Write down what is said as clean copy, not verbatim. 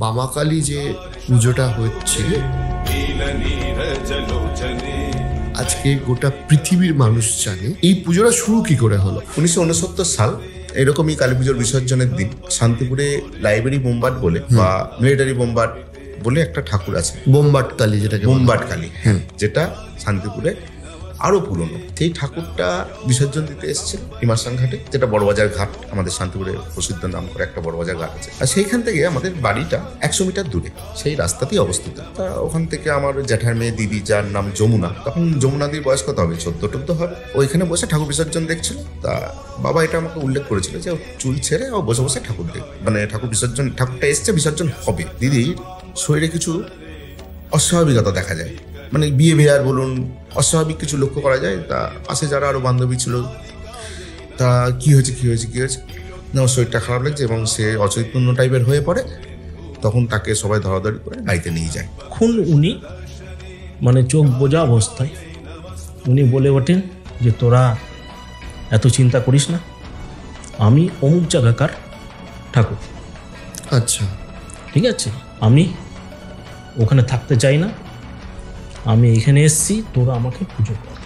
বামাকালী যে পুজোটা হচ্ছে আজকে গোটা পৃথিবীর মানুষ জানে। এই পুজোটা শুরু কি করে হলো? 1969 সাল এরকমই কালী পুজোর বিসর্জনের দিন শান্তিপুরে লাইব্রেরি বোমবাট বলে বা মিলিটারি বোমবাট বলে একটা ঠাকুর আছে, বোমবাট কালী, যেটাকে বোমবাট কালী, যেটা শান্তিপুরে আরো পুরনো। সেই ঠাকুরটা বিসর্জন দিতে এসেছিল হিমাশ্রান ঘাটে, যেটা বড়বাজার ঘাট, আমাদের শান্তিপুরে প্রসিদ্ধ নাম করে একটা বড়বাজার ঘাট আছে। আর সেইখান থেকে আমাদের বাড়িটা 100 মিটার দূরে, সেই রাস্তাতেই অবস্থিত। তা ওখান থেকে আমার জ্যাঠার মেয়ে দিদি, যার নাম যমুনা, তখন যমুনাদির বয়স কত হবে, 14-14 হবে, ওইখানে বসে ঠাকুর বিসর্জন দেখছিল। তা বাবা এটা আমাকে উল্লেখ করেছিল যে চুল ছেড়ে ও বসে বসে ঠাকুর দেখ, মানে ঠাকুর বিসর্জন, ঠাকুরটা এসছে, বিসর্জন হবে। দিদির শরীরে কিছু অস্বাভাবিকতা দেখা যায়, মানে বিহেভিয়ার বলুন, অস্বাভাবিক কিছু লক্ষ্য করা যায়। তা পাশে যারা আরো বান্ধবী ছিল, তা কি হয়েছে না, ওর শরীরটা খারাপ লাগছে এবং সে অচৈতন্য টাইপের হয়ে পড়ে। তখন তাকে সবাই ধরাধরি করে গাড়িতে নিয়ে যায়। তখন উনি মানে চোখ বোঝা অবস্থায় উনি বলে ওঠেন যে তোরা এত চিন্তা করিস না, আমি অমুক জায়গাকার ঠাকুর। আচ্ছা, ঠিক আছে, আমি ওখানে থাকতে চাই না, আমি এখানে এসেছি, তোরা আমাকে পুজো কর।